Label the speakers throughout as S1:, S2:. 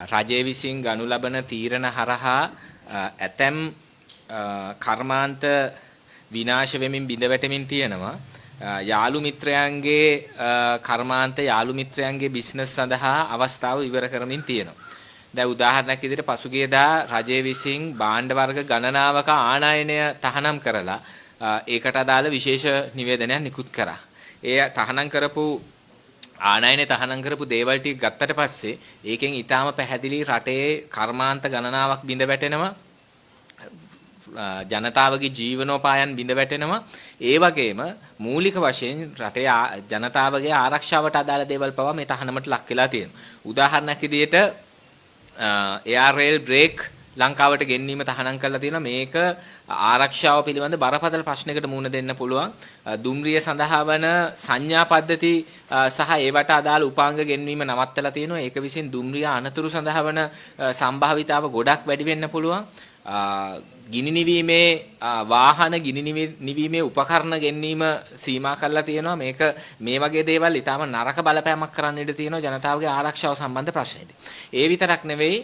S1: රජය විසින් ගනු ලබන තීරණ හරහා ඇතැම් කර්මාන්ත විනාශ වෙමින් බිඳ වැටෙමින් තියෙනවා. යාළු මිත්‍රයන්ගේ කර්මාන්ත යාළු මිත්‍රයන්ගේ බිස්නස් සඳහා අවස්ථාව ඉවර කරමින් තියෙනවා. දැන් උදාහරණයක් විදිහට පසුගියදා රජය විසින් භාණ්ඩ වර්ග ගණනාවක ආනයනය තහනම් කරලා ඒකට අදාළ විශේෂ නිවේදනයක් නිකුත් කරා. ඒ තහනම් කරපු ආනයනේ තහනම් කරපු දේවල් ටික ගත්තට පස්සේ ඒකෙන් ඊටාම පැහැදිලි රටේ කර්මාන්ත ගණනාවක් බිඳ වැටෙනවා. ජනතාවගේ ජීවනෝපායන් බිඳ වැටෙනවා. ඒ වගේම මූලික වශයෙන් රටේ ජනතාවගේ ආරක්ෂාවට අදාළ දේවල් පවා මේ තහනමට ලක් වෙලා තියෙනවා. උදාහරණයක් විදිහට එයාර් රේල් බ්‍රේක් ලංකාවට ගෙන්වීම තහනම් කරලා තියෙනවා. මේක ආරක්ෂාව පිළිබඳ බරපතල ප්‍රශ්නයකට මුහුණ දෙන්න පුළුවන්. දුම්රිය සඳහා වන සංඥා පද්ධති සහ ඒවට අදාළ උපාංග ගෙන්වීම නවත්තලා තියෙනවා. ඒක විසින් දුම්රිය අනතුරු සඳහා වන සම්භාවිතාව ගොඩක් වැඩි වෙන්න පුළුවන්. ගිනි නිවීමේ වාහන ගිනි නිවීමේ උපකරණ ගෙන්වීම සීමා කරලා තියෙනවා. මේක මේ වගේ දේවල් ඊටාම නරක බලපෑමක් කරන්න ඉඩ තියෙනවා ජනතාවගේ ආරක්ෂාව සම්බන්ධ ප්‍රශ්නෙදී. ඒ විතරක් නෙවෙයි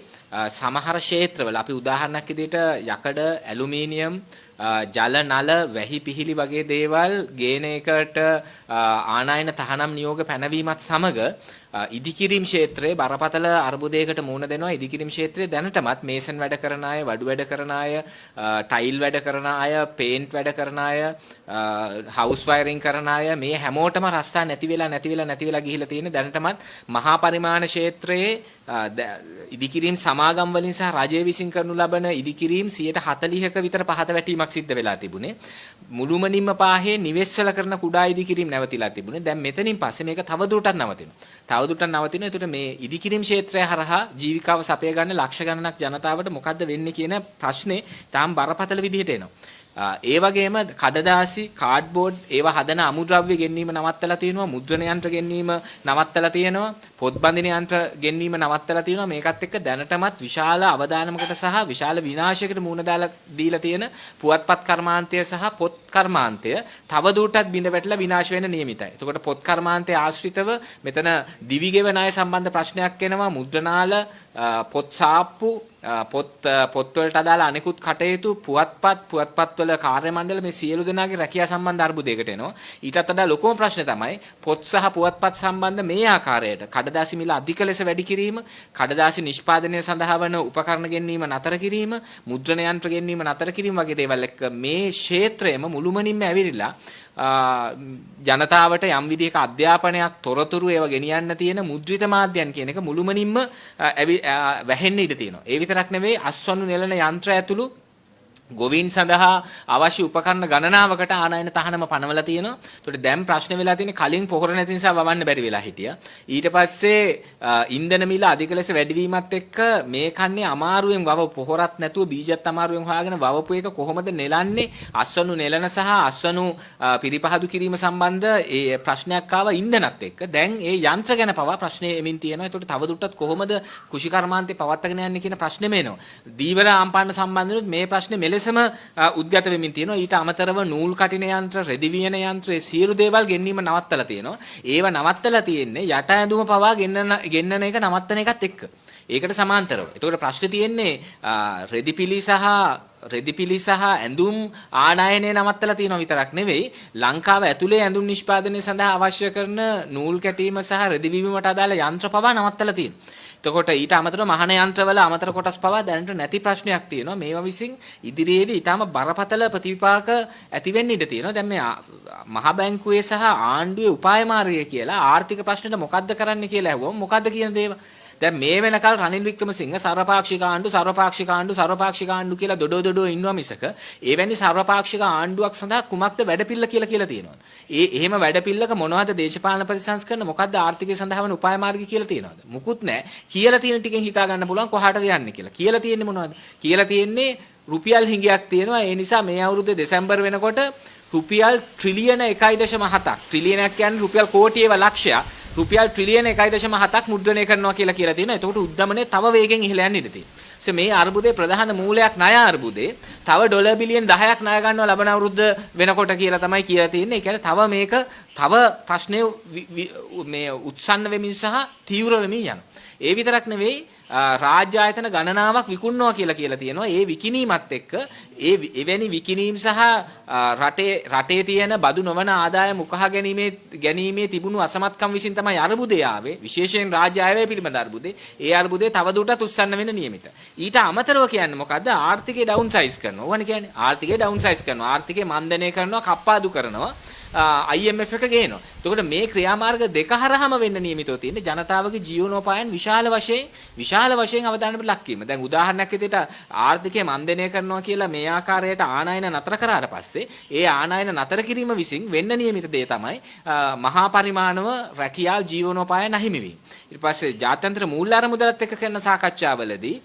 S1: සමහර ක්ෂේත්‍රවල අපි උදාහරණයක් විදිහට යකඩ ඇලුමිනියම් ජල නල වැහි පිහිලි වගේ දේවල් ගේන එකට ආනයන තහනම් නියෝග පැනවීමත් සමග ඉදිකිරීම් ක්ෂේත්‍රයේ බරපතල අර්බුදයකට මුහුණ දෙනවා. ඉදිකිරීම් ක්ෂේත්‍රයේ දැනටමත් මේසන් වැඩ කරන අය, වඩු වැඩ කරන අය, ටයිල් වැඩ කරන අය, පේන්ට් වැඩ කරන අය, හවුස් වයරින් කරන අය මේ හැමෝටම රස්සා නැති වෙලා ගිහිලා තියෙන දැනටමත් මහා පරිමාණ ක්ෂේත්‍රයේ ඉදිකිරීම් සමාගම් වලින් සහ රජය විසින් කරනු ලබන ඉදිකිරීම් 40%ක විතර පහත වැටීමක් සිද්ධ වෙලා තිබුණේ. මුළුමනින්ම පාහේ නිවෙස්වල කරන කුඩා ඉදිකිරීම් නැවතිලා තිබුණේ. දැන් මෙතනින් පස්සේ මේක තවදුරටත් නවතිනවා. ඒකට මේ ඉදිකිරීම් ක්ෂේත්‍රය හරහා ජීවිකාව සපය ගන්න ලක්ෂ ගණනක් ජනතාවට මොකද්ද වෙන්නේ කියන ප්‍රශ්නේ තාම බරපතල විදිහට එනවා. ඒ වගේම කඩදාසි, කාඩ්බෝඩ් ඒවා හදන අමුද්‍රව්‍ය ගෙන්වීම නවත්තලා තියෙනවා. මුද්‍රණ යන්ත්‍ර ගෙන්වීම නවත්තලා තියෙනවා. පොත් බඳින යන්ත්‍ර ගෙන්වීම නවත්තලා තියෙනවා. මේකත් එක්ක දැනටමත් විශාල අවදානමකට සහ විශාල විනාශයකට මුහුණ දීලා තියෙන පුවත්පත් කර්මාන්තය සහ පොත් කර්මාන්තය තවදුරටත් බිඳ වැටලා විනාශ වෙන්න නියමිතයි. එතකොට පොත් කර්මාන්තය ආශ්‍රිතව මෙතන දිවිගෙවන අය සම්බන්ධ ප්‍රශ්නයක් එනවා. මුද්‍රණාල, පොත් සාප්පු, පොත්වලට අදාළ අනෙකුත් කටයුතු පුවත්පත්වල කාර්ය මණ්ඩල මේ සියලු දෙනාගේ රැකියාව සම්බන්ධ අර්බුදයකට එනවා. ඊටත් වඩා ලොකුම ප්‍රශ්නේ තමයි පොත් සහ පුවත්පත් සම්බන්ධ මේ ආකාරයට කඩදාසි මිල අධික ලෙස වැඩි කිරීම, කඩදාසි නිෂ්පාදනය සඳහා වන උපකරණ ගෙන්වීම නතර කිරීම, මුද්‍රණ යන්ත්‍ර ගෙන්වීම නතර කිරීම වගේ දේවල් එක්ක මේ ක්ෂේත්‍රයම මුළුමනින්ම ඇවිරිලා ජනතාවට යම් විදිහක අධ්‍යාපනයක් තොරතුරු ඒවා ගෙනියන්න තියෙන මුද්‍රිත මාධ්‍යයන් කියන එක මුළුමනින්ම වැහෙන්න ඉඩ තියෙනවා. ඒ විතරක් නෙවෙයි අස්වනු නෙලන යන්ත්‍ර ඇතුළු ගොවීන් සඳහා අවශ්‍ය උපකරණ ගණනාවකට ආනයන තහනම පනවලා තියෙනවා. ඒකට දැන් ප්‍රශ්න වෙලා තියෙන්නේ කලින් පොහොර නැති නිසා වවන්න බැරි වෙලා හිටියා. ඊට පස්සේ ඉන්ධන මිල අධික ලෙස වැඩිවීමත් එක්ක මේ කන්නේ අමාරුවෙන් වව පොහොරත් නැතුව බීජත් අමාරුවෙන් හොයාගෙන වවපු එක කොහොමද නෙලන්නේ? අස්වනු නෙලන සහ අස්වනු පිරිපහදු කිරීම සම්බන්ධ ඒ ප්‍රශ්නයක් ආවා ඉන්ධනත් එක්ක. දැන් ඒ යන්ත්‍ර ගැන පවා ප්‍රශ්නේ එමින් තියෙනවා. ඒකට තවදුරටත් කොහොමද කෘෂිකර්මාන්තේ පවත්වාගෙන යන්නේ කියන ප්‍රශ්නේ මේනවා. දීවර ආම්පාන සම්බන්ධනොත් මේ ප්‍රශ්නේ මෙලෙසම උද්ගත වෙමින් තියෙනවා. ඊට අමතරව නූල් කටින යන්ත්‍ර, රෙදි වියන යන්ත්‍ර සියලු දේවල් ගෙන්වීම නවත්තලා තියෙනවා. ඒව නවත්තලා තියෙන්නේ යට ඇඳුම පවා ගෙන්නන එක නවත්තන එකත් එක්ක. ඒකට සමාන්තරව. ඒතකොට ප්‍රශ්නේ තියෙන්නේ රෙදිපිලි සහ ඇඳුම් ආනයනය නවත්තලා තියෙනවා විතරක් නෙවෙයි ලංකාව ඇතුලේ ඇඳුම් නිෂ්පාදනය සඳහා අවශ්‍ය කරන නූල් කැටීම සහ රෙදි වීමට අදාළ යන්ත්‍ර පවා නවත්තලා තියෙනවා. එතකොට ඊට අමතරව මහන යන්ත්‍රවල අමතර කොටස් පවා දැනට නැති ප්‍රශ්නයක් තියෙනවා. මේවා විසින් ඉදිරියේදී ඊටම බරපතල ප්‍රතිවිපාක ඇති වෙන්න ඉඩ තියෙනවා. දැන් මේ මහ බැංකුවේ සහ ආණ්ඩුවේ උපාය මාර්ගය කියලා ආර්ථික ප්‍රශ්නෙට මොකද්ද කරන්න කියලා ඇහුවම මොකද්ද කියන දේව දැන් මේ වෙනකල් රනිල් වික්‍රමසිංහ සර්වපාක්ෂික ආණ්ඩු කියලා දොඩෝ ඉන්නවා මිසක එවැනි සර්වපාක්ෂික ආණ්ඩුවක් සඳහා කුමක්ද වැඩපිළිවෙල කියලා තියෙනවා. එහෙම වැඩපිළිවෙලක මොනවද දේශපාලන ප්‍රතිසංස්කරණ මොකද්ද ආර්ථිකය සඳහා වන උපාය මාර්ගය කියලා තියෙනවද? මුකුත් නැහැ. කියලා තියෙන ටිකෙන් හිතා ගන්න පුළුවන් කොහාටද යන්නේ කියලා. කියලා තියෙන්නේ මොනවද? කියලා තියෙන්නේ රුපියල් හිඟයක් තියෙනවා. ඒ නිසා මේ අවුරුද්දේ දෙසැම්බර් වෙනකොට රුපියල් ට්‍රිලියන 1.7ක් ට්‍රිලියනයක් කියන්නේ රුපියල් කෝටියව ලක්ෂයක් රුපියල් ට්‍රිලියන 1.7ක් මුද්‍රණය කරනවා කියලා තියෙනවා. එතකොට උද්දමනය තව වේගෙන් ඉහළ යන්න ඉඩ තියෙනවා. මේ අර්බුදේ ප්‍රධාන මූලයක් ණය අර්බුදේ. තව ඩොලර් බිලියන් 10ක් ණය ගන්නවා ලබන අවුරුද්ද වෙනකොට කියලා තමයි කියලා තියෙන්නේ. ඒ කියන්නේ තව මේක තව ප්‍රශ්නය මේ උත්සන්න වෙමින් සහ තීව්‍ර වෙමින් යනවා. ඒ විතරක් නෙවෙයි රාජ්‍ය ආයතන ගණනාවක් විකුණනවා කියලා තියෙනවා. ඒ විකිණීමත් එක්ක එවැනි විකිණීම් සහ රටේ තියෙන බදු නොවන ආදායම උකහා ගැනීමේ තිබුණු අසමත්කම් විසින් තමයි අර්බුදය ආවේ. විශේෂයෙන් රාජ්‍ය ආයවැය පිළිබඳ අර්බුදේ. ඒ අර්බුදේ තවදුරටත් උස්සන්න වෙන නියමිත. ඊට අමතරව කියන්නේ මොකද්ද? ආර්ථිකය ඩවුන් සයිස් කරනවා. ඕවනේ කියන්නේ ආර්ථිකය ඩවුන් සයිස් කරනවා. ආර්ථිකය මන්දනය කරනවා, කප්පාදු කරනවා. IMF එක ගේනවා. එතකොට මේ ක්‍රියාමාර්ග දෙක හරහාම වෙන්න නියමිතව තියෙන්නේ ජනතාවගේ ජීවනෝපායන් විශාල වශයෙන් අවධානයට ලක් වීම. දැන් උදාහරණයක් විදිහට ආර්ථිකය මන්දනය කරනවා කියලා මේ ආකාරයට ආනයන නතර කරාට පස්සේ ඒ ආනයන නතර කිරීම විසින් වෙන්න නියමිත දේ තමයි මහා පරිමාණව රැකියාව ජීවනෝපායන් අහිමි වීම. ඊට පස්සේ ජාත්‍යන්තර මූල්‍ය අරමුදලත් එක්ක කරන සාකච්ඡාවලදී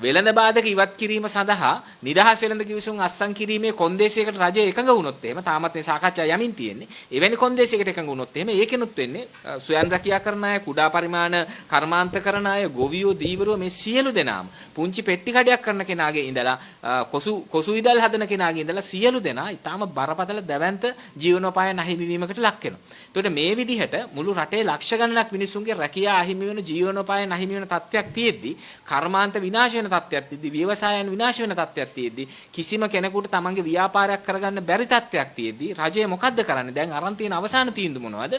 S1: වෙළඳ බාධක ඉවත් කිරීම සඳහා නිදහස් වෙළඳ කිවිසුම් අත්සන් කිරීමේ කොන්දේසියකට රජය එකඟ වුණොත් එහෙම තාමත් මේ සාකච්ඡා යමින් තියෙන්නේ. එවැනි කොන්දේසියකට එකඟ වුණොත් එහෙම ඒකෙනුත් වෙන්නේ ස්වයං රැකියා කරන අය, කුඩා පරිමාණ කර්මාන්ත කරන අය, ගොවියෝ, දීවරයෝ මේ සියලු දෙනාම පුංචි පෙට්ටි කඩයක් කරන කෙනාගේ ඉඳලා කොසු ඉදල් හදන කෙනාගේ ඉඳලා සියලු දෙනා ඊටාම බරපතල දැවැන්ත ජීවනෝපායන් අහිමි වීමකට ලක් වෙනවා. එතකොට මේ විදිහට මුළු රටේ ලක්ෂ ගණනක් මිනිසුන්ගේ රැකියාව අහිමි වෙන, ජීවනෝපායන් අහිමි වෙන තත්ත්වයක් තියෙද්දි කර්මාන්ත විනාශ වෙන තත්ත්වයක් තියෙද්දි, ව්‍යවසායයන් විනාශ වෙන තත්ත්වයක් තියෙද්දි, කිසිම කෙනෙකුට තමන්ගේ ව්‍යාපාරයක් කරගන්න බැරි තත්ත්වයක් තියෙද්දි රජය මොකද්ද කරන්නේ? දැන් අරන් තියෙන අවසාන තීන්දුව මොනවද?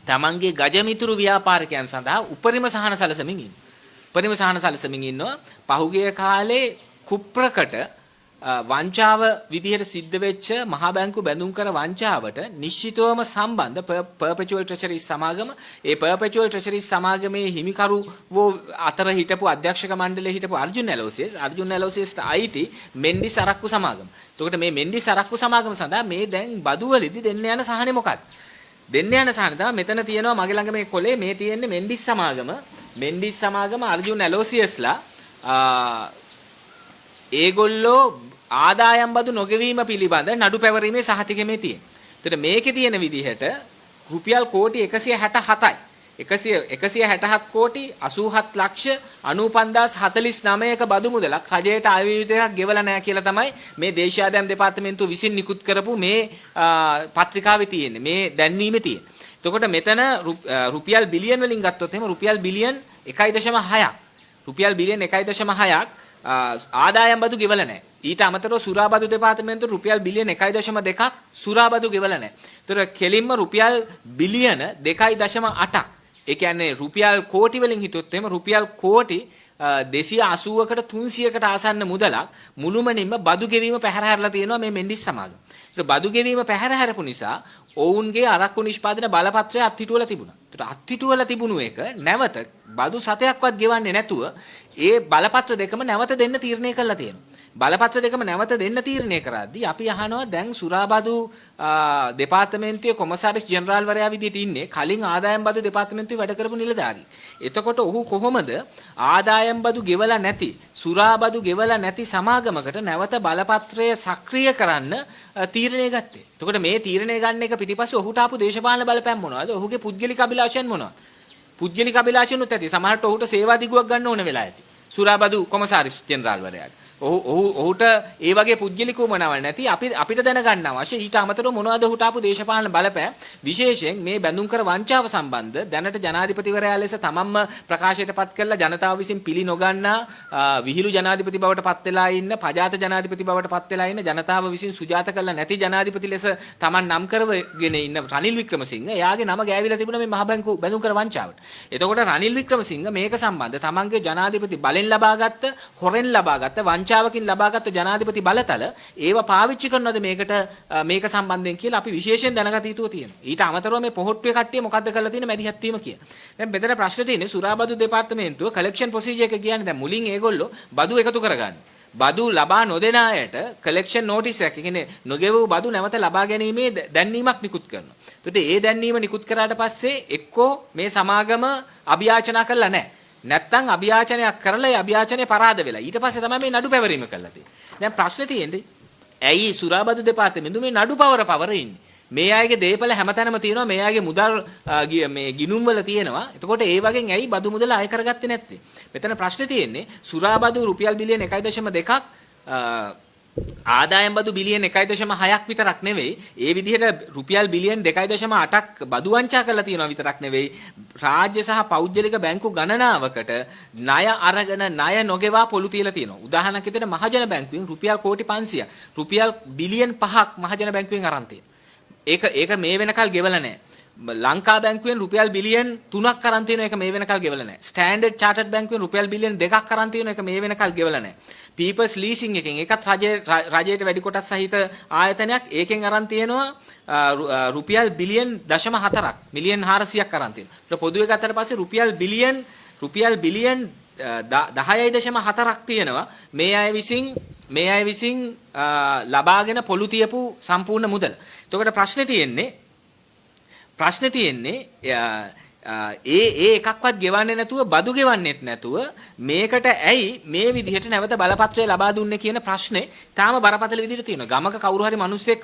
S1: තමන්ගේ ගජමිතුරු ව්‍යාපාරිකයන් සඳහා උපරිම සහන සැලසමින් ඉන්නවා. පහුගිය කාලේ කුප්‍රකට වංචාව විදිහට සිද්ධ වෙච්ච මහා බැංකු බැඳුම් කර වංචාවට නිශ්චිතවම සම්බන්ධ පර්පෙචුවල් ට්‍රෙෂරිස් සමාගම, ඒ පර්පෙචුවල් ට්‍රෙෂරිස් සමාගමේ හිමිකරුවෝ අතර හිටපු අධ්‍යක්ෂක මණ්ඩලයේ හිටපු අර්ජුන් ඇලෝසියස්ට අයිති මෙන්ඩිස් අරක්කු සමාගම. එතකොට මේ මෙන්ඩිස් අරක්කු සමාගම සඳහා මේ දැන් බදුවලදී දෙන්න යන සහනේ මොකක්ද? දෙන්න යන සහනේ තමයි මෙතන තියෙනවා මගේ ළඟ මේ කොලේ මේ තියෙන්නේ මෙන්ඩිස් සමාගම අර්ජුන් ඇලෝසියස්ලා ඒගොල්ලෝ ආදායම් බදු නොගෙවීම පිළිබඳ නඩු පැවරීමේ සහතිකය මේ තියෙන. එතකොට මේකේ තියෙන විදිහට රුපියල් කෝටි 167යි. 167 කෝටි 87 ලක්ෂ 95049ක බදු මුදලක් රජයට ආයුධයක් ගෙවලා නැහැ කියලා තමයි මේ දේශීයාදායම් දෙපාර්තමේන්තුව විසින් නිකුත් කරපු මේ පත්‍රිකාවේ තියෙන්නේ. මේ දැන්වීමේ තියෙන්නේ. එතකොට මෙතන රුපියල් බිලියන් වලින් ගත්තොත් එහෙම රුපියල් බිලියන් 1.6ක්. රුපියල් බිලියන් 1.6ක් ආදායම් බදු ගෙවලා නැහැ. ඊට අමතරව සුරාබදු දෙපාර්තමේන්තුව රුපියල් බිලියන් 1.2ක් සුරාබදු ගෙවලා නැහැ. ඒතර කෙලින්ම රුපියල් බිලියන 2.8ක්. ඒ කියන්නේ රුපියල් කෝටි වලින් හිතුවොත් එහෙම රුපියල් කෝටි 280කට 300කට ආසන්න මුදලක් මුළුමනින්ම බදු ගෙවීම පැහැර හැරලා තියෙනවා මේ මෙන්ඩිස් සමාගම. ඒතර බදු ගෙවීම පැහැර හැරපු නිසා ඔවුන්ගේ අරක්කු නිෂ්පාදන බලපත්‍රය අත්හිටුවලා තිබුණා. ඒතර අත්හිටුවලා තිබුණු එක නැවත බදු 7ක්වත් ගෙවන්නේ නැතුව ඒ බලපත්‍ර දෙකම නැවත දෙන්න තීරණය කළා තියෙනවා. බලපත්‍ර දෙකම නැවත දෙන්න තීරණය කරද්දී අපි අහනවා දැන් සුරාබදු දෙපාර්තමේන්තුවේ කොමසාරිස් ජෙනරාල්වරයා විදිහට ඉන්නේ කලින් ආදායම් බදු දෙපාර්තමේන්තුවේ වැඩ කරපු නිලධාරී. එතකොට ඔහු කොහොමද ආදායම් බදු ගෙවලා නැති සුරාබදු ගෙවලා නැති සමාගමකට නැවත බලපත්‍රය සක්‍රිය කරන්න තීරණය ගත්තේ? එතකොට මේ තීරණය ගන්න එක පිටිපස්සේ ඔහුට ආපු දේශපාලන බලපෑම් මොනවද? ඔහුගේ පුද්ගලික අභිලාෂයන් මොනවද? පුද්ගලික අභිලාෂයන්ුත් ඇති. සමහරට ඔහුට සේවා දිගුවක් ගන්න ඕන වෙලා ඇති. සුරාබදු කොමසාරිස් ජෙනරාල්වරයාට. ඔහුට ඒ වගේ පුද්ගලික උමනාවල් නැති අපිට දැනගන්න අවශ්‍ය ඊට අමතරව මොනවද ඔහුට ආපු දේශපාලන බලපෑම් විශේෂයෙන් මේ බැඳුම් කර වංචාව සම්බන්ධ දැනට ජනාධිපතිවරයා ලෙස තමන්ම ප්‍රකාශයටපත් කළා ජනතාව විසින් පිළි නොගන්නා විහිළු ජනාධිපති බවට පත් වෙලා ඉන්න පජාත ජනාධිපති බවට පත් වෙලා ඉන්න ජනතාව විසින් සුජාත කළා නැති ජනාධිපති ලෙස තමන් නම් කරගෙන ඉන්න රනිල් වික්‍රමසිංහ එයාගේ නම ගෑවිලා තිබුණා මේ මහ බැංකු බැඳුම් කර වංචාවට. එතකොට රනිල් වික්‍රමසිංහ මේක සම්බන්ධ තමන්ගේ ජනාධිපති බලෙන් ලබාගත්ත හොරෙන් ලබාගත්ත වංචාවකින් ලබාගත් ජනාධිපති බලතල ඒව පාවිච්චි කරනවද මේක සම්බන්ධයෙන් කියලා අපි විශේෂයෙන් දැනගත යුතු තියෙනවා. ඊට අමතරව මේ පොහොට්ටුවේ කට්ටිය මොකද්ද කරලා තියෙන්නේ මැදිහත් වීම කියන. දැන් මෙතන ප්‍රශ්න තියෙන්නේ සුරාබදු දෙපාර්තමේන්තුව කලෙක්ෂන් ප්‍රොසීජර් එක කියන්නේ දැන් මුලින් ඒගොල්ලෝ බදු එකතු කරගන්න. බදු ලබා නොදෙන අයට කලෙක්ෂන් නෝටිස් එකක් කියන්නේ නොගෙවූ බදු නැවත ලබා ගැනීමේ දැන්වීමක් නිකුත් කරනවා. එතකොට ඒ දැන්වීම නිකුත් කරාට පස්සේ එක්කෝ මේ සමාගම අභියාචනා කළා නැහැ. නැත්තම් අභියාචනයක් කරලා ඒ අභියාචනය පරාද වෙලා ඊට පස්සේ තමයි මේ නඩු පැවරීම කළා තියෙන්නේ. දැන් ප්‍රශ්නේ තියෙන්නේ ඇයි සුරාබදු දෙපාර්තමේන්තුව මේ නඩු පවර ඉන්නේ? මේ අයගේ දේපල හැමතැනම තියෙනවා මේ අයගේ මුදල් මේ ගිණුම් වල තියෙනවා. එතකොට ඒ වගේ ඇයි බදු මුදල අය කරගත්තේ නැත්තේ? මෙතන ප්‍රශ්නේ තියෙන්නේ සුරාබදු රුපියල් බිලියන 1.2ක් ආදායම් බදු බිලියන 1.6ක් විතරක් නෙවෙයි ඒ විදිහට රුපියල් බිලියන 2.8ක් බදු වංචා කරලා තියෙනවා විතරක් නෙවෙයි රාජ්‍ය සහ පෞද්ගලික බැංකු ගණනාවකට ණය අරගෙන ණය නොගෙවා පොලු තියලා තියෙනවා. උදාහරණයක් විදිහට මහජන බැංකුවෙන් රුපියල් කෝටි 500ක් රුපියල් බිලියන 5ක් මහජන බැංකුවෙන් අරන් තියෙනවා. ඒක මේ වෙනකල් ගෙවලා නැහැ. ලංකා බැංකුවෙන් රුපියල් බිලියන් 3ක් අරන් තියෙන එක මේ වෙනකල් ගෙවලා නැහැ. ස්ටෑන්ඩඩ් චාටර්ඩ් බැංකුවෙන් රුපියල් බිලියන් 2ක් අරන් තියෙන එක මේ වෙනකල් ගෙවලා නැහැ. පීපල්ස් ලීසින් එකෙන් ඒකත් රජයට වැඩි කොටස් සහිත ආයතනයක් ඒකෙන් අරන් තියෙනවා රුපියල් බිලියන් 0.4ක් මිලියන් 400ක් අරන් තියෙනවා. ඒක පොදුවේ ගත්තට පස්සේ රුපියල් බිලියන් 10.4ක් තියෙනවා මේ අය විසින් ලබාගෙන පොලු තියපු සම්පූර්ණ මුදල. එතකොට ප්‍රශ්නේ තියෙන්නේ ඒ එකක්වත් ගෙවන්නේ නැතුව බදු ගෙවන්නෙත් නැතුව මේකට ඇයි මේ විදිහට නැවත බලපත්‍රය ලබා දුන්නේ කියන ප්‍රශ්නේ තාම බරපතල විදිහට තියෙනවා. ගමක කවුරු හරි මිනිස්සෙක්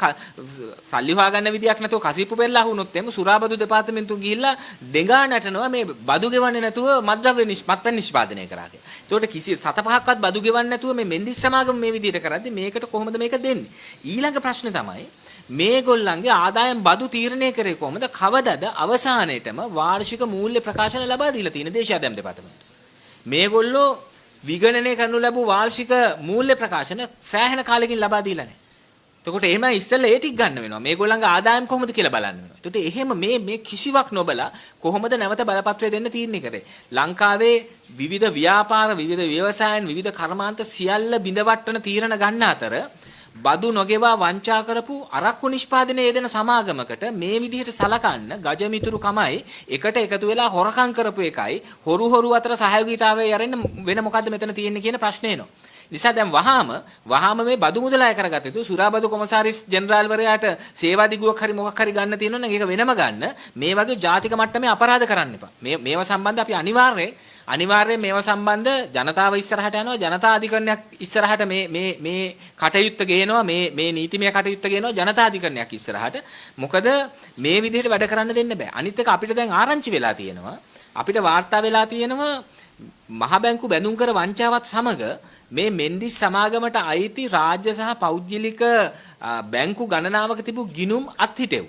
S1: සල්ලි හොයාගන්න විදියක් නැතුව කසිප්පු පෙරලා වුණොත් එimhe සුරාබදු දෙපාර්තමේන්තුව ගිහිල්ලා දෙඟා නටනවා මේ බදු ගෙවන්නේ නැතුව මත්ද්‍රව්‍ය මත්පැන් නිෂ්පාදනය කරා කියලා. ඒකට කිසි 7-5ක්වත් බදු ගෙවන්නේ නැතුව මේ මෙන්ඩිස් සමාගම මේ විදිහට කරද්දී මේකට කොහොමද මේක දෙන්නේ? ඊළඟ ප්‍රශ්නේ තමයි මේගොල්ලන්ගේ ආදායම් බදු තීරණය කරේ කොහොමද? කවදද අවසානයේටම වාර්ෂික මූල්‍ය ප්‍රකාශන ලබා දීලා තියෙන දේශාදායම් දෙපාර්තමේන්තුව. මේගොල්ලෝ විගණනය කරනු ලැබූ වාර්ෂික මූල්‍ය ප්‍රකාශන සෑහෙන කාලෙකින් ලබා දීලා නැහැ. එතකොට එහෙම ඉස්සෙල්ලා ඒ ටික ගන්න වෙනවා. මේගොල්ලන්ගේ ආදායම් කොහොමද කියලා බලන්න වෙනවා. එතකොට එහෙම මේ කිසිවක් නොබලා කොහොමද නැවත බලපත්‍රය දෙන්න තීරණය කරේ? ලංකාවේ විවිධ ව්‍යාපාර, විවිධ ව්‍යවසායන්, විවිධ කර්මාන්ත සියල්ල බිඳවට්ටන තීරණ ගන්න අතර බදු නොගෙවා වංචා කරපු අරක්කු නිෂ්පාදනයේ යෙදෙන සමාගමකට මේ විදිහට සලකන්න ගජමිතුරු කමයි එකට එකතු වෙලා හොරකම් කරපු එකයි හොරු අතර සහයෝගීතාවය යරෙන්න වෙන මොකද්ද මෙතන තියෙන්නේ කියන ප්‍රශ්නේ එනවා. නිසා දැන් වහාම මේ බදු මුදල අය කරගත යුතු සුරාබදු කොමසාරිස් ජෙනරාල්වරයාට සේවා දිගුවක් හරි මොකක් හරි ගන්න තියෙනවා නම් ඒක වෙනම ගන්න. මේ වගේ ජාතික මට්ටමේ අපරාධ කරන්න එපා. මේවා සම්බන්ධ අපි අනිවාර්යයෙන් මේවා සම්බන්ධ ජනතාව ඉස්සරහට යනවා ජනතා අධිකරණයක් ඉස්සරහට මේ කටයුත්ත ගේනවා මේ නීතිමය කටයුත්ත ගේනවා ජනතා අධිකරණයක් ඉස්සරහට. මොකද මේ විදිහට වැඩ කරන්න දෙන්න බෑ. අනිත් එක අපිට දැන් ආරංචි වෙලා තියෙනවා අපිට වාර්තා වෙලා තියෙනවා මහ බැංකු බැඳුම් කර වංචාවත් සමග මේ මෙන්ඩිස් සමාගමට අයිති රාජ්‍ය සහ පෞද්ගලික බැංකු ගණනාවක තිබු ගිණුම් අත්හිටෙව්.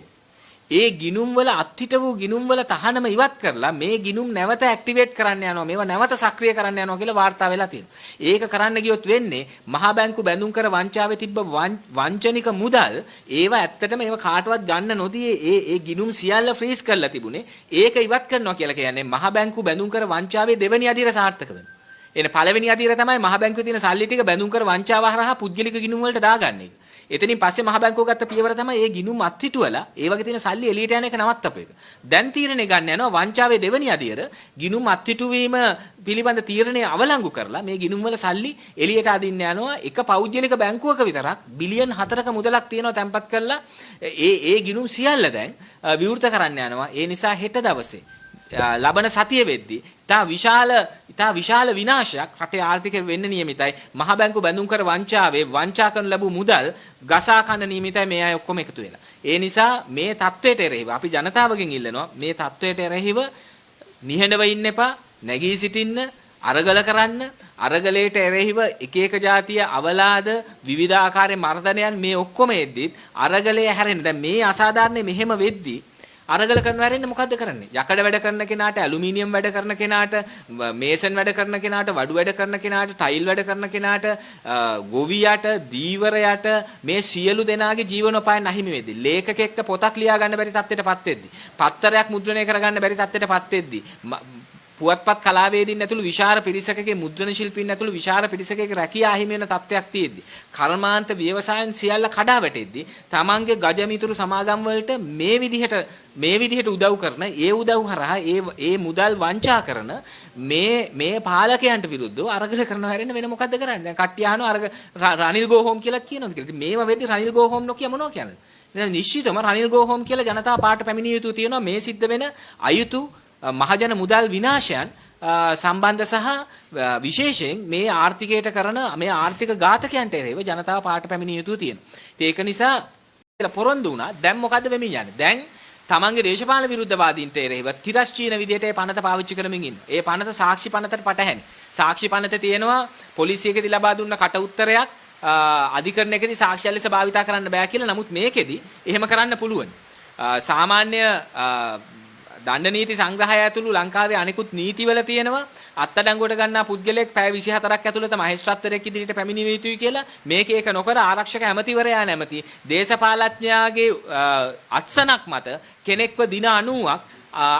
S1: ඒ ගිණුම් වල අත්හිටවු ගිණුම් වල තහනම ඉවත් කරලා මේ ගිණුම් නැවත ඇක්ටිවේට් කරන්න යනවා. මේවා නැවත සක්‍රිය කරන්න යනවා කියලා වාර්තා වෙලා තියෙනවා. ඒක කරන්න ගියොත් වෙන්නේ මහා බැංකු බැඳුම් කර වංචාවේ තිබ්බ වංචනික මුදල් ඒවා ඇත්තටම ඒවා කාටවත් ගන්න නොදී ඒ ගිණුම් සියල්ල ෆ්‍රීස් කරලා තිබුණේ. ඒක ඉවත් කරනවා කියලා කියන්නේ මහා බැංකු බැඳුම් කර වංචාවේ දෙවෙනි අදියර සාර්ථක වෙනවා. එන පළවෙනි අදියර තමයි මහ බැංකුවේ තියෙන සල්ලි ටික බැඳුම් කර වංචාව හරහා පුද්ගලික ගිණුම් වලට දාගන්න එක. එතනින් පස්සේ මහ බැංකුව ගත්ත පියවර තමයි මේ ගිණුම් අත්හිටුවලා ඒ වගේ තියෙන සල්ලි එළියට යන එක නවත්තපු එක. දැන් තීරණය ගන්න යනවා වංචාවේ දෙවෙනි අදියර ගිණුම් අත්හිටුවීම පිළිබඳ තීරණය අවලංගු කරලා මේ ගිණුම් වල සල්ලි එළියට අදින්න යනවා. එක පෞද්ගලික බැංකුවක විතරක් බිලියන් 4ක මුදලක් තියෙනවා තැන්පත් කරලා ඒ ගිණුම් සියල්ල දැන් විවෘත කරන්න යනවා. ඒ නිසා හෙට දවසේ ලබන සතිය වෙද්දී ඉතා විශාල විනාශයක් රටේ ආර්ථිකය වෙන්න නියමිතයි. මහ බැංකු බැඳුම් කර වංචාවේ වංචා කරන ලැබූ මුදල් ගසා කන්න නියමිතයි මේ අය ඔක්කොම එකතු වෙලා. ඒ නිසා මේ தത്വයට එරෙහිව අපි ජනතාවගෙන් ඉල්ලනවා මේ தത്വයට එරෙහිව නිහඬව ඉන්න එපා, නැගී සිටින්න, අරගල කරන්න, අරගලයට එරෙහිව එක જાතිය අවලාද විවිධාකාරයේ මර්ධනයන් මේ ඔක්කොම එද්දිත් අරගලය හැරෙන්න. දැන් මේ අසාධාරණ මෙහෙම වෙද්දී අරගල කරනවා හැරෙන්නේ මොකද්ද කරන්නේ? යකඩ වැඩ කරන කෙනාට, ඇලුමිනියම් වැඩ කරන කෙනාට, මේසන් වැඩ කරන කෙනාට, වඩු වැඩ කරන කෙනාට, ටයිල් වැඩ කරන කෙනාට, ගොවියට, දීවරයට මේ සියලු දෙනාගේ ජීවනෝපායන් අහිමි වෙද්දී, ලේඛකෙක්ට පොතක් ලියා ගන්න බැරි තත්ත්වයටපත් වෙද්දී, පත්තරයක් මුද්‍රණය කරගන්න බැරි තත්ත්වයටපත් වෙද්දී, පුවත්පත් කලාවේදීන් ඇතුළු විශාල පිරිසකගේ මුද්‍රණ ශිල්පීන් ඇතුළු විශාල පිරිසකගේ රැකියා අහිමි වෙන තත්ත්වයක් තියෙද්දී කර්මාන්ත ව්‍යවසායන් සියල්ල කඩා වැටෙද්දී තමන්ගේ ගජමිතුරු සමාගම් වලට මේ විදිහට උදව් කරන ඒ උදව් හරහා ඒ මුදල් වංචා කරන මේ පාලකයන්ට විරුද්ධව අරගල කරනවා හැරෙන්න වෙන මොකද්ද කරන්නේ? දැන් කට්ටිය අහනවා රනිල් ගෝ හෝම් කියලා කියනවාද කියලා. මේවා වෙද්දී රනිල් ගෝ හෝම් නොකිය මොනවා කියන්නේ? දැන් නිශ්චිතවම රනිල් ගෝ හෝම් කියලා ජනතා පාට පැමිණිය යුතු තියෙනවා මේ සිද්ධ වෙන අයුතු මහජන මුදල් විනාශයන් සම්බන්ධ සහ විශේෂයෙන් මේ ආර්ථිකයට කරන මේ ආර්ථික ඝාතකයන්ට එරෙහිව ජනතාව පාට පැමිණිය යුතු තියෙනවා. ඒක නිසා කියලා පොරොන්දු වුණා. දැන් මොකද්ද වෙමින් යන්නේ? දැන් තමන්ගේ දේශපාලන විරුද්ධවාදීන්ට එරෙහිව තිරස්චීන විදියට ඒ පනත පාවිච්චි කරමින් ඉන්න. ඒ පනත සාක්ෂි පනතට පටහැනි. සාක්ෂි පනත තියෙනවා පොලිසියකදී ලබා දුන්න කට උත්තරයක් අධිකරණයකදී සාක්ෂි ලෙස භාවිතා කරන්න බෑ කියලා. නමුත් මේකෙදි එහෙම කරන්න පුළුවන්. සාමාන්‍ය දණ්ඩ නීති සංග්‍රහය ඇතුළු ලංකාවේ අනිකුත් නීතිවල තියෙනවා අත්අඩංගුවට ගන්නා පුද්ගලයෙක් පැය 24ක් ඇතුළත මහේස්ත්‍රාත්වරයෙක් ඉදිරියට පැමිණිය යුතුයි කියලා. මේක ඒක නොකර ආරක්ෂක ඇමතිවරයා නැමැති දේශපාලඥයාගේ අත්සනක් මත කෙනෙක්ව දින 90ක්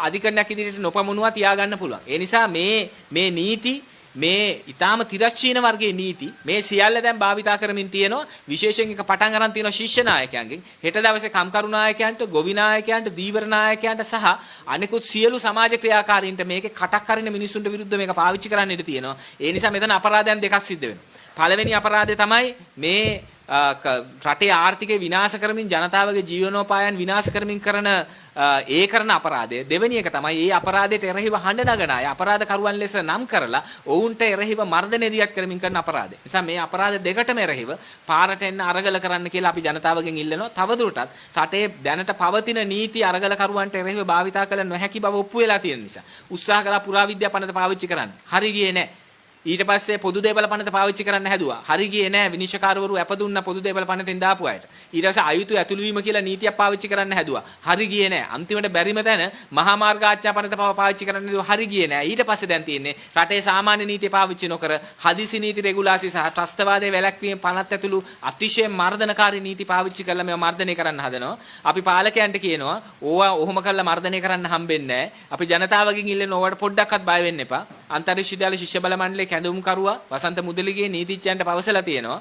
S1: අධිකරණයක් ඉදිරියට නොපමුණුවා තියාගන්න පුළුවන්. ඒ නිසා මේ නීති මේ ඊටාම තිරස්චීන වර්ගයේ නීති මේ සියල්ල දැන් භාවිතා කරමින් තියෙනවා. විශේෂයෙන් එක පටන් අරන් තියෙනවා ශිෂ්‍ය නායකයන්ගෙන්. හෙට දවසේ කම්කරු නායකයන්ට, ගොවි නායකයන්ට, දීවර නායකයන්ට සහ අනිකුත් සියලු සමාජ ක්‍රියාකාරීන්ට මේකේ කටක් අරින මිනිසුන්ට විරුද්ධව මේක පාවිච්චි කරන්න ඉඩ තියෙනවා. ඒ නිසා මෙතන අපරාධයන් දෙකක් සිද්ධ වෙනවා. පළවෙනි අපරාධය තමයි මේ රටේ ආර්ථිකය විනාශ කරමින් ජනතාවගේ ජීවනෝපායන් විනාශ කරමින් කරන අපරාධය. දෙවෙනි එක තමයි මේ අපරාධයට එරෙහිව හඬ නගන අය අපරාධකරුවන් ලෙස නම් කරලා ඔවුන්ට එරෙහිව මර්ධනය දියත් කරමින් කරන අපරාධය. නිසා මේ අපරාධ දෙකටම එරෙහිව පාරට එන්න අරගල කරන්න කියලා අපි ජනතාවගෙන් ඉල්ලනවා. තවදුරටත් රටේ දැනට පවතින නීති අරගලකරුවන්ට එරෙහිව භාවිතා කළ නොහැකි බව ඔප්පු වෙලා තියෙන නිසා උත්සාහ කළා පුරාවිද්‍යා පනත පාවිච්චි කරන්න. හරි ගියේ නැහැ. ඊට පස්සේ පොදු දේපල පනත පාවිච්චි කරන්න හැදුවා. හරි ගියේ නෑ. විනිශ්චයකාරවරු අප දුන්න පොදු දේපල පනතෙන් දාපු අයට. ඊට පස්සේ අයුතු ඇතුළු වීම කියලා නීතියක් පාවිච්චි කරන්න හැදුවා. හරි ගියේ නෑ. අන්තිමට බැරිම තැන මහා මාර්ග ආච්ඡා පනත පාවිච්චි කරන්න හැදුවා. හරි ගියේ නෑ. ඊට පස්සේ දැන් තියෙන්නේ රටේ සාමාන්‍ය නීතිය පාවිච්චි නොකර හදිසි නීති රෙගුලාසි සහ ත්‍රස්තවාදයේ වැළැක්වීම පනත් ඇතුළු අතිශය මර්ධනකාරී නීති පාවිච්චි කරලා මේවා මර්ධනය කරන්න හදනවා. අපි පාලකයන්ට කියනවා ඕවා ඔහොම කරලා මර්ධනය කරන්න හම්බෙන්නේ නෑ. අපි ජනතාවගෙන් ඉල්ලන ඕවට පොඩ්ඩක්වත් බය වෙන්න එපා. අන්තර්ජාතික විද්‍යාල ශිෂ්‍ය බල මණ්ඩලයේ කැඳවුම්කරුවා වසන්ත මුදලිගේ නීතිඥයන්ට පවසලා තියෙනවා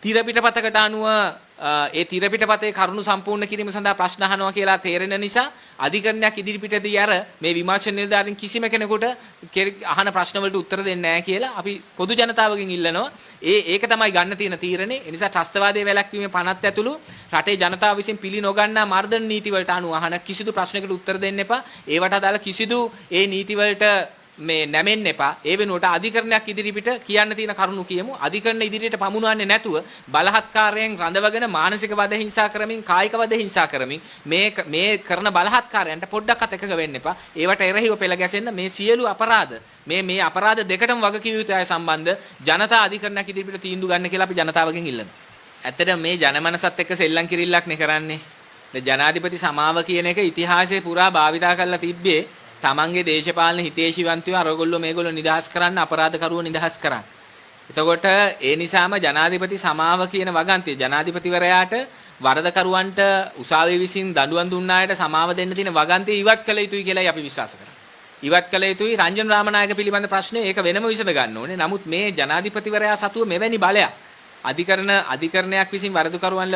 S1: තිර පිටපතකට අනුව ඒ තිර පිටපතේ කරුණු සම්පූර්ණ කිරීම සඳහා ප්‍රශ්න අහනවා කියලා තේරෙන නිසා අධිකරණයක් ඉදිරිපිටදී අර මේ විමර්ශන නිලධාරීන් කිසිම කෙනෙකුට අහන ප්‍රශ්න වලට උත්තර දෙන්නේ නැහැ කියලා අපි පොදු ජනතාවගෙන් ඉල්ලනවා. ඒක තමයි ගන්න තියෙන තීරණේ. ඒ නිසා ත්‍රස්තවාදයේ වැළැක්වීමේ පනත් ඇතුළු රටේ ජනතාව විසින් පිළි නොගන්නා මර්ධන නීති වලට අනුව අහන කිසිදු ප්‍රශ්නයකට උත්තර දෙන්න එපා. ඒවට අදාළ කිසිදු ඒ නීති වලට මේ නැමෙන්න එපා. ඒ වෙනුවට අධිකරණයක් ඉදිරිපිට කියන්න තියෙන කරුණු කියමු. අධිකරණ ඉදිරියට පමුණවන්නේ නැතුව බලහත්කාරයෙන් රඳවගෙන මානසික වද හිංසා කරමින් කායික වද හිංසා කරමින් මේ කරන බලහත්කාරයන්ට පොඩ්ඩක්වත් එකග වෙන්න එපා. ඒවට එරෙහිව පෙළ ගැසෙන්න මේ සියලු අපරාධ මේ අපරාධ දෙකටම වගකිව යුතු අය සම්බන්ධ ජනතා අධිකරණයක් ඉදිරියට තීන්දුව ගන්න කියලා අපි ජනතාවගෙන් ඉල්ලනවා. ඇත්තටම මේ ජනමනසත් එක්ක සෙල්ලම් කිරිල්ලක් නේ කරන්නේ. ජනාධිපති සමාව කියන එක ඉතිහාසයේ පුරා භාවිතා කරලා තිබ්බේ තමන්ගේ දේශපාලන හිතේශීවන්තයෝ අරගොල්ලෝ මේගොල්ලෝ නිදහස් කරන්න අපරාධකරුවෝ නිදහස් කරන්න. එතකොට ඒ නිසාම ජනාධිපති සමාව කියන වගන්තිය ජනාධිපතිවරයාට වරදකරුවන්ට උසාවිය විසින් දඬුවම් දුන්න අයට සමාව දෙන්න තියෙන වගන්තිය ඉවත් කළ යුතුයි කියලායි අපි විශ්වාස කරන්නේ. ඉවත් කළ යුතුයි. රංජන් රාමනායක පිළිබඳ ප්‍රශ්නේ ඒක වෙනම විසඳ ගන්න ඕනේ. නමුත් මේ ජනාධිපතිවරයා සතුව මෙවැනි බලයක් අධිකරණයක් විසින් වරදකරුවන්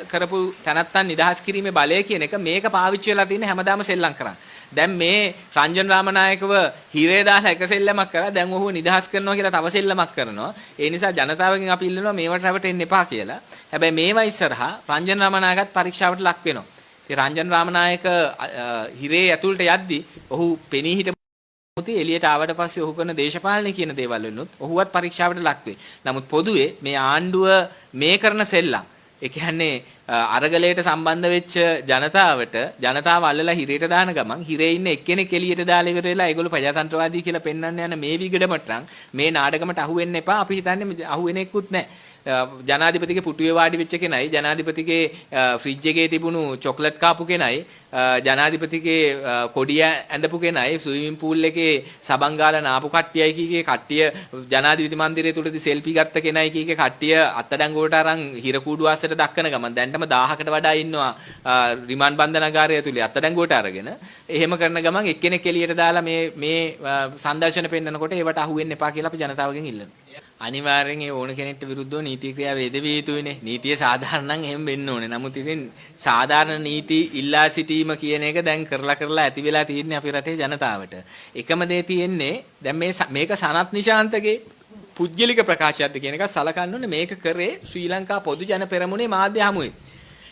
S1: කරපු තැනත්තන් නිදහස් කිරීමේ බලය කියන එක මේක පාවිච්චි වෙලා තියෙන හැමදාම සෙල්ලම් කරන්නේ. දැන් මේ රංජන් රාමනායකව හිරේ දාලා එක සෙල්ලමක් කරා දැන් ඔහුව නිදහස් කරනවා කියලා තව සෙල්ලමක් කරනවා. ඒ නිසා ජනතාවගෙන් අපි ඉල්ලනවා මේවට රැවටෙන්න එපා කියලා. හැබැයි මේවා ඉස්සරහා රංජන් රාමනායකත් පරීක්ෂාවට ලක් වෙනවා. ඉතින් රංජන් රාමනායක හිරේ ඇතුළට යද්දි ඔහු පෙනී හිටපු එළියට ආවට පස්සේ ඔහු කරන දේශපාලනය කියන දේවල් වෙනුත් ඔහුවත් පරීක්ෂාවට ලක් වෙයි. නමුත් පොදුවේ මේ ආණ්ඩුව මේ කරන සෙල්ලම් ඒ කියන්නේ අරගලයට සම්බන්ධ වෙච්ච ජනතාව අල්ලලා හිරේට දාන ගමන් හිරේ ඉන්න එක්කෙනෙක් එළියට දාලා ඉවර වෙලා ඒගොල්ලෝ ප්‍රජාතන්ත්‍රවාදී කියලා පෙන්වන්න යන මේ විගඩමට්ටම් මේ නාඩගමට අහු වෙන්න එපා. අපි හිතන්නේ අහු වෙන එක්කුත් නැහැ. ජනාධිපතිගේ පුටුවේ වාඩි වෙච්ච කෙනයි ජනාධිපතිගේ ෆ්‍රිජ් එකේ තිබුණු චොක්ලට් කාපු කෙනයි ජනාධිපතිගේ කොඩිය ඇඳපු කෙනයි ස්විමින් පූල් එකේ සබන් ගාලා නාපු කට්ටියයි කීකේ කට්ටිය ජනාධිපති මන්දිරය තුලදී සෙල්ෆි ගත්ත කෙනයි කීකේ කට්ටිය අත්අඩංගුවට අරන් හිර කූඩු ආසයට දක්කන ගමන් දැන්ටම 1000කට වඩා ඉන්නවා රිමාන්ඩ් බන්ධනාගාරය ඇතුලේ අත්අඩංගුවට අරගෙන එහෙම කරන ගමන් එක්කෙනෙක් එළියට දාලා මේ සංදර්ශන පෙන්නනකොට ඒවට අහු වෙන්න එපා කියලා අපි ජනතාවගෙන් ඉල්ලනවා. අනිවාර්යෙන් ඒ ඕන කෙනෙක්ට විරුද්ධව නීති ක්‍රියා වේදවිය යුතුයිනේ. නීතිය සාධාරණ නම් එහෙම වෙන්න ඕනේ. නමුත් ඉතින් සාධාරණ නීති ඉල්ලා සිටීම කියන එක දැන් කරලා ඇති වෙලා තියෙන්නේ අපේ රටේ ජනතාවට. එකම දේ තියෙන්නේ දැන් මේක සනත් නිශාන්තගේ පුද්ගලික ප්‍රකාශයක්ද කියන එක සලකන්න ඕනේ. මේක කරේ ශ්‍රී ලංකා පොදු ජන පෙරමුණේ මාධ්‍ය හමුවේ.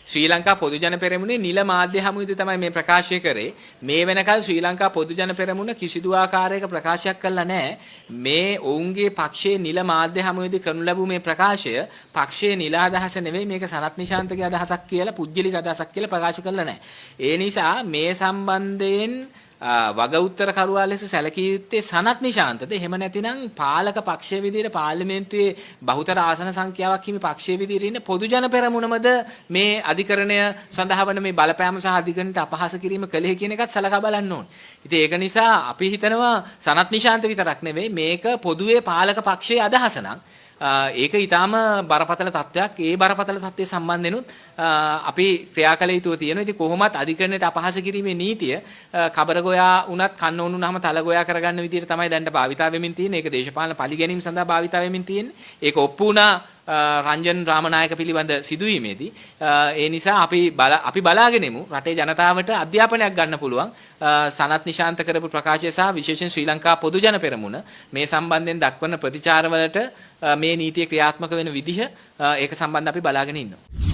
S1: ශ්‍රී ලංකා පොදු ජන පෙරමුණේ නිල මාධ්‍ය හමුවේදී තමයි මේ ප්‍රකාශය කරේ. මේ වෙනකල් ශ්‍රී ලංකා පොදු ජන පෙරමුණ කිසිදු ආකාරයක ප්‍රකාශයක් කළා නැහැ. මේ ඔවුන්ගේ පක්ෂයේ නිල මාධ්‍ය හමුවේදී කරනු ලැබු මේ ප්‍රකාශය පක්ෂයේ නිල අදහස නෙවෙයි මේක සනත් නිශාන්තගේ අදහසක් කියලා පුද්ගලික අදහසක් කියලා ප්‍රකාශ කළා නැහැ. ඒ නිසා මේ සම්බන්ධයෙන් වග උත්තරකරුවා ලෙස සැලකිය යුත්තේ සනත් නිශාන්තද? එහෙම නැතිනම් පාලක පක්ෂයේ විදිහට පාර්ලිමේන්තුවේ බහුතර ආසන සංඛ්‍යාවක් හිමි පක්ෂයේ විදිහට ඉන්න පොදු ජන පෙරමුණමද මේ අධිකරණය සඳහා වන මේ බලපෑම සහ අධිකරණයට අපහාස කිරීම කළේ කියන එකත් සලකා බලන්න ඕනේ. ඉතින් ඒක නිසා අපි හිතනවා සනත් නිශාන්ත විතරක් නෙවෙයි මේක පොදුවේ පාලක පක්ෂයේ අදහස නම් ඒක ඊටාම බරපතල තත්ත්වයක්. ඒ බරපතල තත්ත්වයේ සම්බන්ධෙනුත් අපි ක්‍රියා කළ යුතු තියෙනවා. ඉතින් කොහොමත් අධිකරණයට අපහාස කිරීමේ නීතිය කබර ගෝයා උනත් කන්න ඕනුනහම තල ගෝයා කරගන්න විදිහට තමයි දැන් භාවිතා වෙමින් තියෙන්නේ. ඒක දේශපාලන පරිගැනීම් සඳහා භාවිතා වෙමින් තියෙන්නේ. ඒක ඔප්පු වුණා රංජන් රාමනායක පිළිබඳ සිදුවීමේදී. ඒ නිසා අපි බලාගෙන ඉමු රටේ ජනතාවට අධ්‍යාපනයක් ගන්න පුළුවන් සනත් නිශාන්ත කරපු ප්‍රකාශය සහ විශේෂයෙන් ශ්‍රී ලංකා පොදු ජන පෙරමුණ මේ සම්බන්ධයෙන් දක්වන ප්‍රතිචාරවලට මේ නීතිය ක්‍රියාත්මක වෙන විදිහ ඒක සම්බන්ධ අපි බලාගෙන ඉන්නවා.